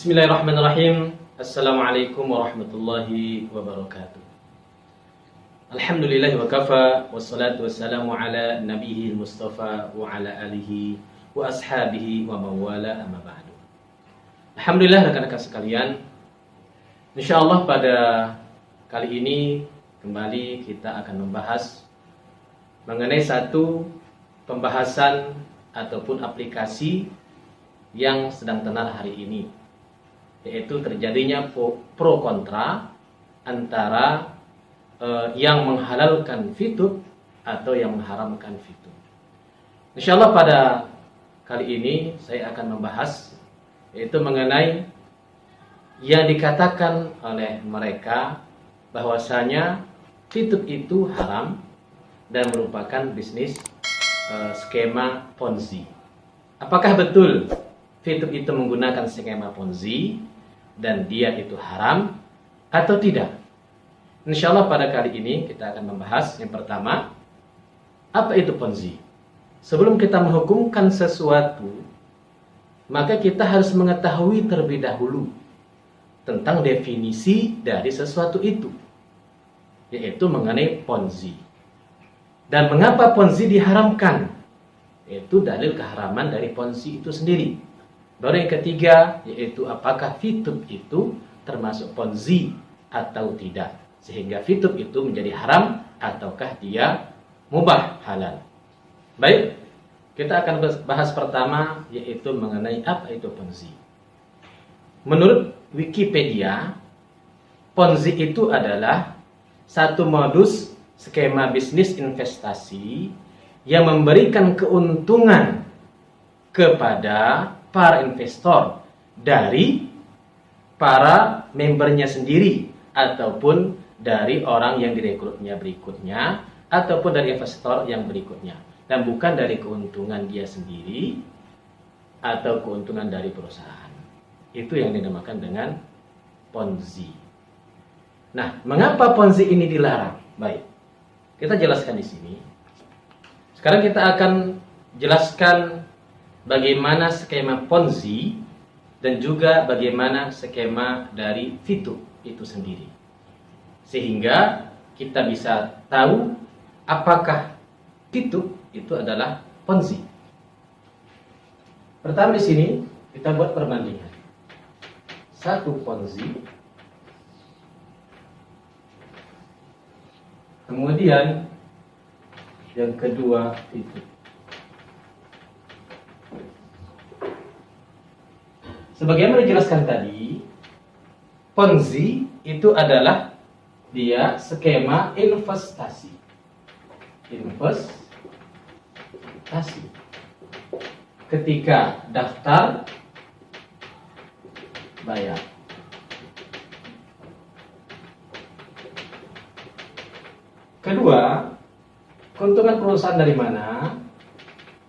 Bismillahirrahmanirrahim. Assalamualaikum warahmatullahi wabarakatuh. Alhamdulillahi wa kafa, wassalatu wassalamu ala nabiyil mustafa wa ala alihi wa ashabihi wa mawala amma ba'du. Alhamdulillah rekan-rekan sekalian, insyaallah pada kali ini kembali kita akan membahas mengenai satu pembahasan ataupun aplikasi yang sedang tenar hari ini, yaitu terjadinya pro kontra antara yang menghalalkan fitub atau yang mengharamkan fitub. Insyaallah pada kali ini saya akan membahas yaitu mengenai yang dikatakan oleh mereka bahwasanya fitub itu haram dan merupakan bisnis skema Ponzi. Apakah betul fitub itu menggunakan skema Ponzi dan dia itu haram atau tidak? Insyaallah pada kali ini kita akan membahas yang pertama, apa itu Ponzi? Sebelum kita menghukumkan sesuatu, maka kita harus mengetahui terlebih dahulu tentang definisi dari sesuatu itu, yaitu mengenai Ponzi. Dan mengapa Ponzi diharamkan? Yaitu dalil keharaman dari Ponzi itu sendiri. Baru yang ketiga, yaitu apakah fitub itu termasuk Ponzi atau tidak, sehingga fitub itu menjadi haram ataukah dia mubah, halal. Baik, kita akan bahas pertama yaitu mengenai apa itu Ponzi. Menurut Wikipedia, Ponzi itu adalah satu modus skema bisnis investasi yang memberikan keuntungan kepada para investor dari para membernya sendiri ataupun dari orang yang direkrutnya berikutnya ataupun dari investor yang berikutnya, dan bukan dari keuntungan dia sendiri atau keuntungan dari perusahaan. Itu yang dinamakan dengan Ponzi. Nah, mengapa Ponzi ini dilarang? Baik, kita jelaskan di sini. Sekarang kita akan jelaskan bagaimana skema Ponzi dan juga bagaimana skema dari fitub itu sendiri, sehingga kita bisa tahu apakah fitub itu adalah Ponzi. Pertama di sini kita buat perbandingan. Satu Ponzi, kemudian yang kedua fitub. Sebagaimana dijelaskan tadi, Ponzi itu adalah dia skema investasi. Investasi. Ketika daftar, bayar. Kedua, keuntungan perusahaan dari mana?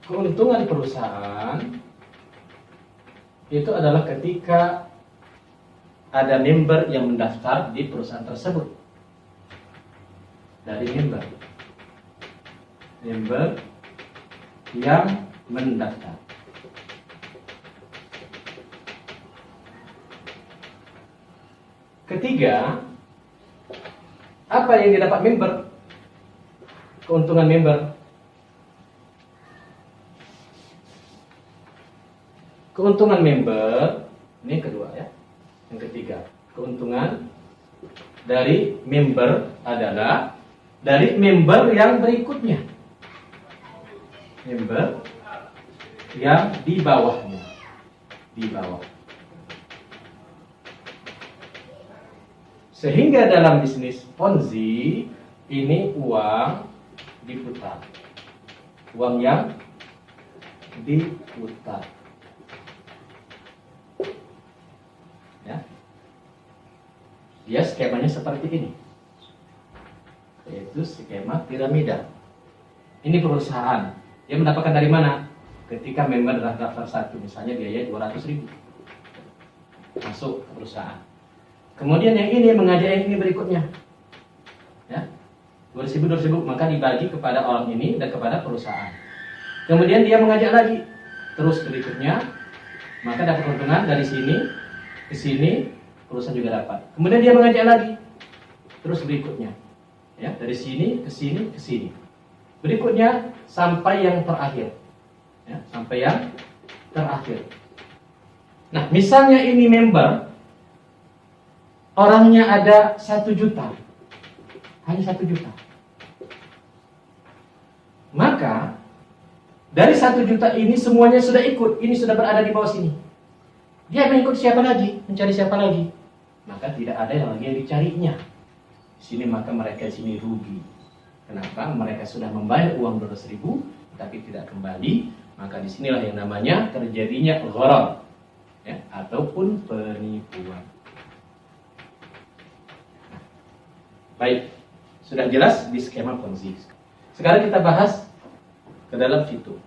Keuntungan perusahaan itu adalah ketika ada member yang mendaftar di perusahaan tersebut. Dari member yang mendaftar. Ketiga, apa yang didapat member? Keuntungan member. Keuntungan member, ini kedua ya. Yang ketiga, keuntungan dari member adalah dari member yang berikutnya. Member yang di bawahnya. Di bawah. Sehingga dalam bisnis Ponzi ini uang diputar. Uang yang diputar. Ya. Dia skemanya seperti ini, yaitu skema piramida. Ini perusahaan, dia mendapatkan dari mana? Ketika member daftar satu, misalnya biaya 200.000 masuk ke perusahaan. Kemudian yang ini mengajak yang ini berikutnya, ya, 200.000, maka dibagi kepada orang ini dan kepada perusahaan. Kemudian dia mengajak lagi, terus berikutnya, maka dapat keuntungan dari sini ke sini, perusahaan juga dapat. Kemudian dia mengajak lagi, terus berikutnya, ya, dari sini ke sini ke sini. Berikutnya sampai yang terakhir, ya, sampai yang terakhir. Nah, misalnya ini member, orangnya ada 1 juta, hanya 1 juta. Maka dari 1 juta ini semuanya sudah ikut, ini sudah berada di bawah sini. Dia mengikut siapa lagi, mencari siapa lagi, maka tidak ada yang lagi yang dicarinya. Di sini maka mereka di sini rugi. Kenapa? Mereka sudah membayar uang 200.000, tapi tidak kembali. Maka disinilah yang namanya terjadinya gharar, ya, ataupun penipuan. Baik, sudah jelas di skema Ponzi. Sekarang kita bahas ke dalam fitur.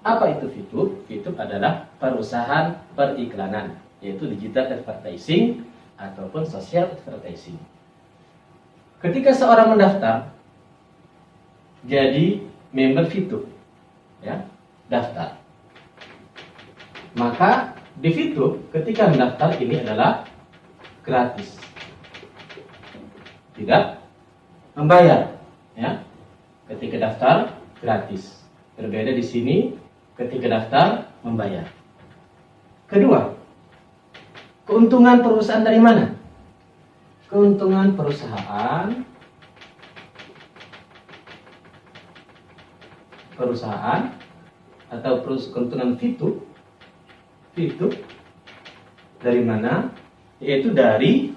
Apa itu fitur? Fitur adalah perusahaan periklanan, yaitu digital advertising ataupun social advertising. Ketika seorang mendaftar jadi member fitur, ya, daftar. Maka di fitur ketika mendaftar ini adalah gratis, tidak membayar, ya. Ketika daftar gratis. Berbeda di sini ketika daftar membayar. Kedua, keuntungan perusahaan dari mana? Keuntungan perusahaan atau keuntungan fitur dari mana? Yaitu dari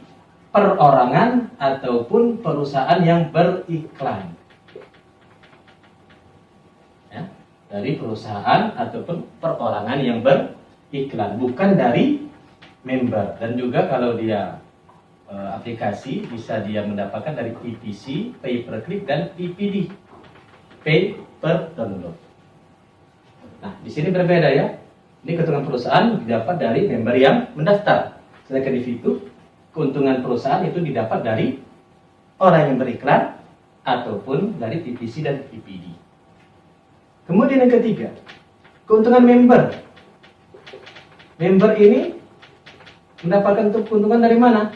perorangan ataupun perusahaan yang beriklan. Ya, dari perusahaan ataupun perorangan yang beriklan, bukan dari member. Dan juga kalau dia aplikasi bisa dia mendapatkan dari PPC, pay per click, dan PPD, pay per download. Nah, di sini berbeda ya. Ini keuntungan perusahaan didapat dari member yang mendaftar. Sedangkan di fitur, keuntungan perusahaan itu didapat dari orang yang beriklan ataupun dari PPC dan PPD. Kemudian yang ketiga, keuntungan member. Member ini mendapatkan keuntungan dari mana?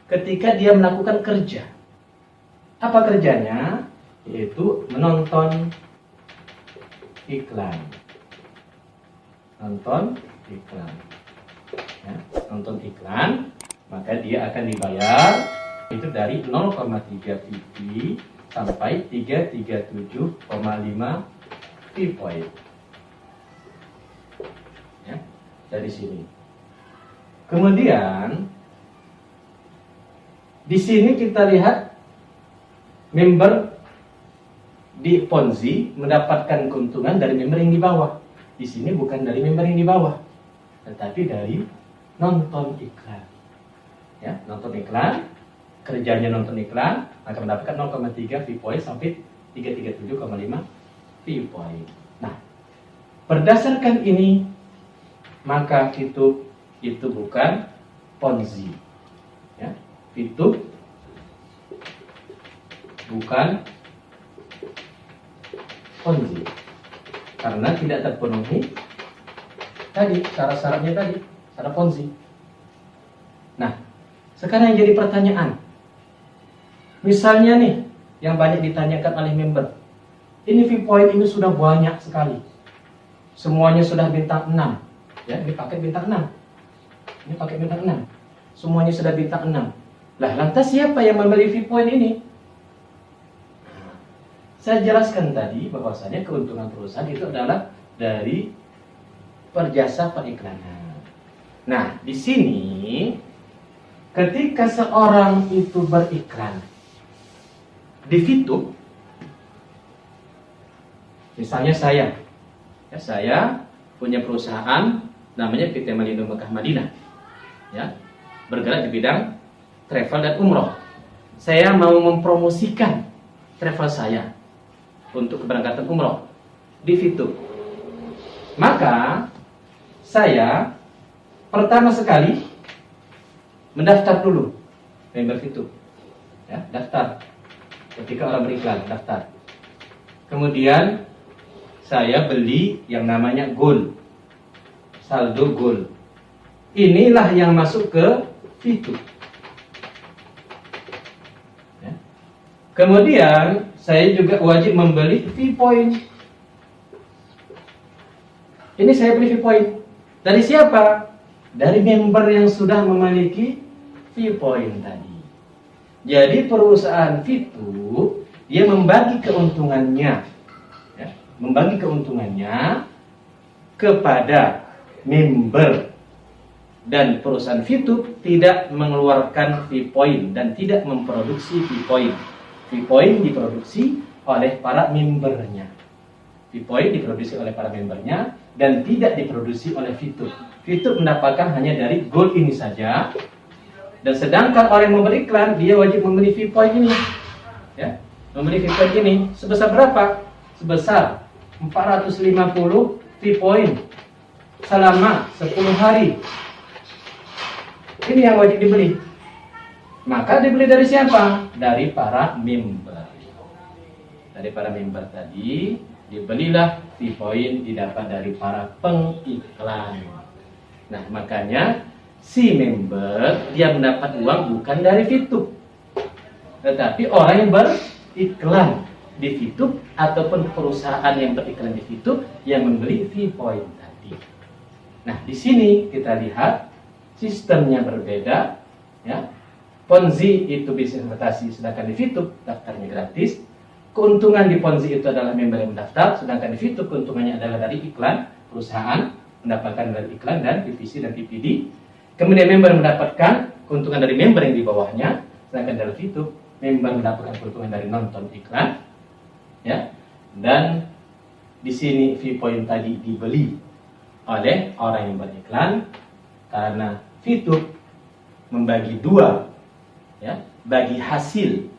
Ketika dia melakukan kerja. Apa kerjanya? Yaitu menonton iklan. Nonton iklan. Ya, nonton iklan, maka dia akan dibayar itu dari 0,3 PP sampai 337,5 fee point. Ya, dari sini. Kemudian di sini kita lihat member di Ponzi mendapatkan keuntungan dari member yang di bawah. Di sini bukan dari member yang di bawah, tetapi dari nonton iklan. Ya, nonton iklan, kerjanya nonton iklan, maka mendapatkan 0,3 fee point sampai 337,5 fee point. Nah, berdasarkan ini, maka itu bukan Ponzi. Ya, itu bukan Ponzi. Karena tidak terpenuhi tadi syarat-syaratnya tadi, syarat Ponzi. Nah, sekarang yang jadi pertanyaan, misalnya nih yang banyak ditanyakan oleh member, ini fee point ini sudah banyak sekali, semuanya sudah bintang 6, ya, ini paket bintang 6, ini paket bintang 6, semuanya sudah bintang 6. Lah, lantas siapa yang membeli fee point ini? Saya jelaskan tadi bahwasanya keuntungan perusahaan itu adalah dari perjasa periklanan. Nah, di sini ketika seorang itu beriklan di fitur, misalnya saya punya perusahaan namanya PT Malindo Mekah Madinah, ya, bergerak di bidang travel dan umroh. Saya mau mempromosikan travel saya untuk keberangkatan umroh di fitur. Maka saya pertama sekali mendaftar dulu member fitur, ya, daftar. Ketika orang beriklan, daftar. Kemudian saya beli yang namanya gold, saldo gold. inilah yang masuk ke Fitur. Ya. Kemudian saya juga wajib membeli fee point. Ini saya beli fee point. Dari siapa? Dari member yang sudah memiliki fee point tadi. Jadi perusahaan Fitur dia membagi keuntungannya, ya, membagi keuntungannya kepada member, dan perusahaan Fitur tidak mengeluarkan fee point dan tidak memproduksi fee point. Fee point diproduksi oleh para membernya. Fee point diproduksi oleh para membernya dan tidak diproduksi oleh Fitur. Fitur mendapatkan hanya dari goal ini saja. Dan sedangkan orang yang memberi iklan, dia wajib membeli fee point ini. Ya, membeli fee point ini sebesar berapa? Sebesar 450 fee point selama 10 hari. Ini yang wajib dibeli. Maka dibeli dari siapa? Dari para member. Dari para member tadi dibelilah fee point didapat dari para pengiklan. Nah, makanya si member dia mendapat uang bukan dari Fitur, tetapi orang yang beriklan di Fitur ataupun perusahaan yang beriklan di Fitur yang membeli fee point tadi. Nah, di sini kita lihat sistemnya berbeda, ya. Ponzi itu bisnis investasi, sedangkan di Fitur daftarnya gratis. Keuntungan di Ponzi itu adalah member yang mendaftar, sedangkan di Fitur keuntungannya adalah dari iklan perusahaan, mendapatkan dari iklan dan PPC dan PPD. Kemudian member mendapatkan keuntungan dari member yang di bawahnya, sedangkan dari Fitur member mendapatkan keuntungan dari nonton iklan, ya. Dan di sini fee point tadi dibeli oleh orang yang beriklan karena Fitur membagi dua, ya, bagi hasil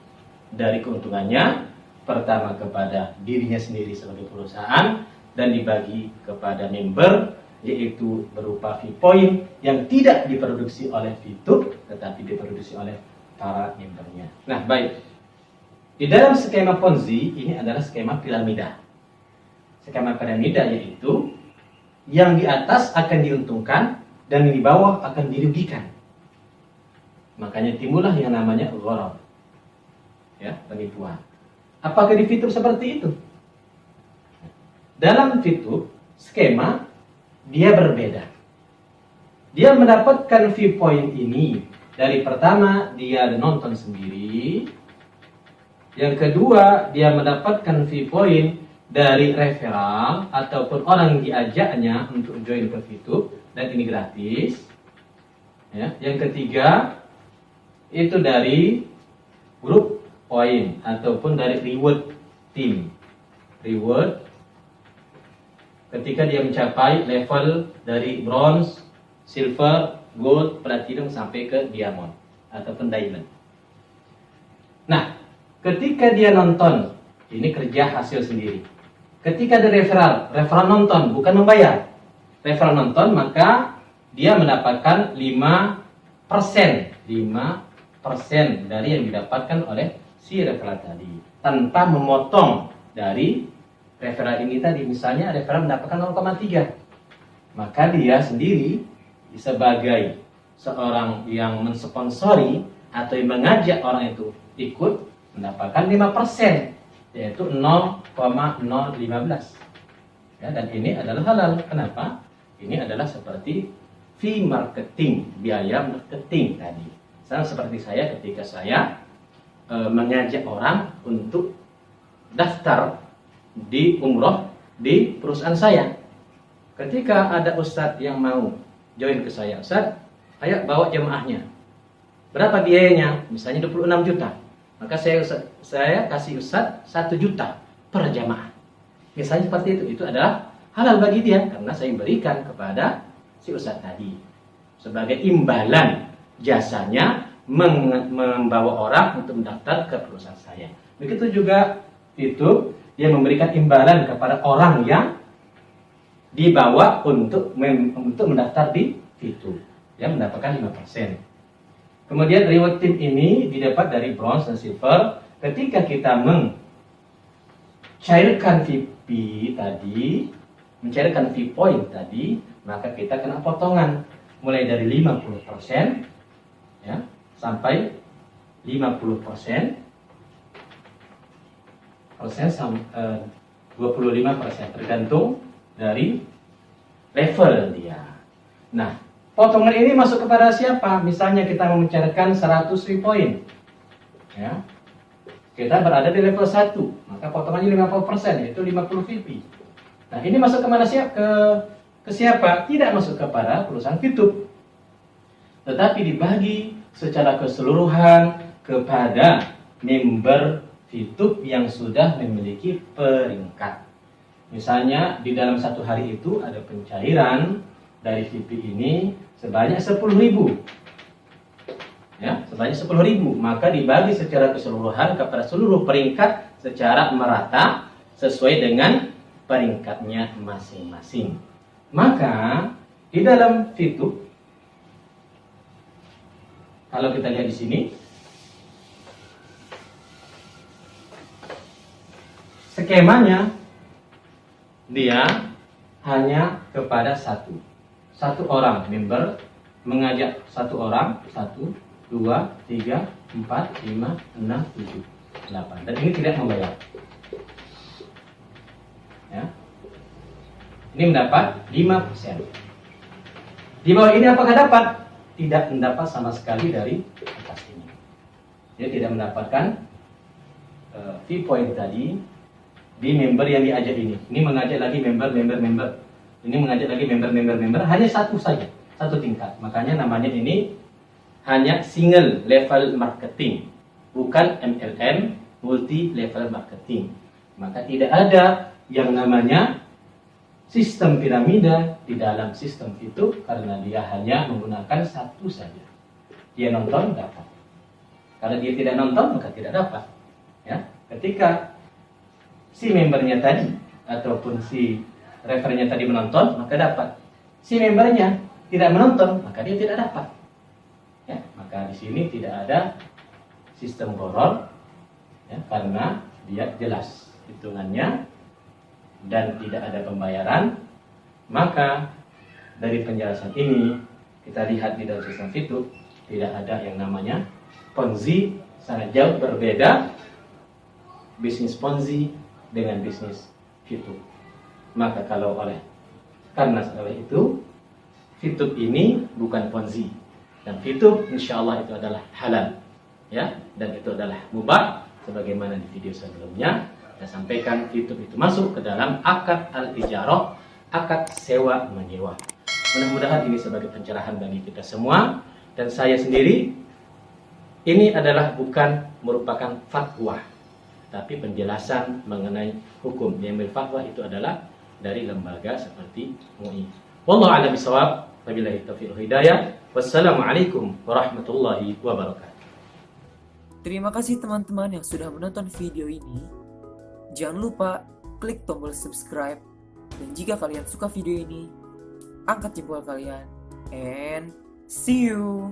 dari keuntungannya, pertama kepada dirinya sendiri sebagai perusahaan dan dibagi kepada member, yaitu berupa fee point yang tidak diproduksi oleh Fitur tetapi diproduksi oleh para membernya. Nah, baik. Di dalam skema Ponzi ini adalah skema piramida. Skema piramida yaitu yang di atas akan diuntungkan dan yang di bawah akan dirugikan. Makanya timbullah yang namanya gharar. Ya, penipuan. Apakah di Fitur seperti itu? Dalam Fitur skema dia berbeda. Dia mendapatkan fee point ini dari pertama dia nonton sendiri. Yang kedua dia mendapatkan fee point dari referral ataupun orang yang diajaknya untuk join ke Fitur dan ini gratis. Ya. Yang ketiga itu dari grup point ataupun dari reward team. Reward ketika dia mencapai level dari bronze, silver, gold, platinum sampai ke diamond ataupun diamond. Nah, ketika dia nonton, ini kerja hasil sendiri. Ketika ada referral nonton bukan membayar. Referral nonton maka dia mendapatkan 5% dari yang didapatkan oleh si referral tadi tanpa memotong dari referral ini tadi. Misalnya referral mendapatkan 0,3, maka dia sendiri sebagai seorang yang mensponsori atau yang mengajak orang itu ikut mendapatkan 5%, yaitu 0,015. Ya, dan ini adalah halal. Kenapa? Ini adalah seperti fee marketing, biaya marketing tadi. Sama seperti saya ketika saya mengajak orang untuk daftar di umroh di perusahaan saya. Ketika ada ustadz yang mau join ke saya, Ustadz, ayo bawa jemaahnya. Berapa biayanya? Misalnya 26 juta. Maka saya kasih Ustadz 1 juta per jemaah. Misalnya seperti itu. Itu adalah halal bagi dia karena saya berikan kepada si ustadz tadi sebagai imbalan jasanya membawa orang untuk mendaftar ke perusahaan saya. Begitu juga itu dia memberikan imbalan kepada orang yang dibawa untuk mendaftar di Fitur. Dia mendapatkan 5%. Kemudian reward team ini didapat dari bronze dan silver. Ketika kita mencairkan VP tadi, mencairkan fee point tadi, maka kita kena potongan. mulai dari 50% ya, sampai 50%, 25%, tergantung dari level dia. Nah, potongan ini masuk kepada siapa? Misalnya kita mau mencairkan 100 point ya. Kita berada di level 1, maka potongannya 50%, yaitu 50 VP. Nah, ini masuk kemana ke siapa? Tidak masuk kepada perusahaan VTube, tetapi dibagi secara keseluruhan kepada member VTube yang sudah memiliki peringkat. Misalnya di dalam satu hari itu ada pencairan dari VP ini sebanyak 10.000. Ya, sebanyak 10.000, maka dibagi secara keseluruhan kepada seluruh peringkat secara merata sesuai dengan peringkatnya masing-masing. Maka di dalam VTube, kalau kita lihat di sini, skemanya dia hanya kepada satu orang member, mengajak satu orang, 1, 2, 3, 4, 5, 6, 7, 8, dan ini tidak membayar ya. Ini mendapat 5%. Di bawah ini apakah dapat? Tidak mendapat sama sekali dari atas ini. Dia tidak mendapatkan fee point tadi di member yang diajak ini. Ini mengajak lagi member. Ini mengajak lagi member. Hanya satu saja, satu tingkat. Makanya namanya ini hanya single level marketing, bukan MLM, multi level marketing. Maka tidak ada yang namanya sistem piramida di dalam sistem itu, karena dia hanya menggunakan satu saja. Dia nonton dapat. Kalau dia tidak nonton maka tidak dapat. Ya, ketika si membernya tadi ataupun si referennya tadi menonton maka dapat. Si membernya tidak menonton maka dia tidak dapat. Ya, maka di sini tidak ada sistem boror ya, karena dia jelas hitungannya dan tidak ada pembayaran. Maka dari penjelasan ini kita lihat di dalam sistem VTube tidak ada yang namanya Ponzi, sangat jauh berbeda bisnis Ponzi dengan bisnis VTube. Maka karena itu VTube ini bukan Ponzi, dan VTube insya Allah itu adalah halal ya, dan itu adalah mubah sebagaimana di video sebelumnya saya sampaikan. VTube itu masuk ke dalam akad al-ijarah, akad sewa menyewa. Mudah-mudahan ini sebagai pencerahan bagi kita semua. Dan saya sendiri, ini adalah bukan merupakan fatwa, tapi penjelasan mengenai hukum. Yang berfatwa itu adalah dari lembaga seperti MUI. Wallahu a'lam bishawab. Wabillahi taufiq wal hidayah. Wassalamualaikum warahmatullahi wabarakatuh. Terima kasih teman-teman yang sudah menonton video ini. Jangan lupa klik tombol subscribe, dan jika kalian suka video ini, angkat jempol kalian, and see you.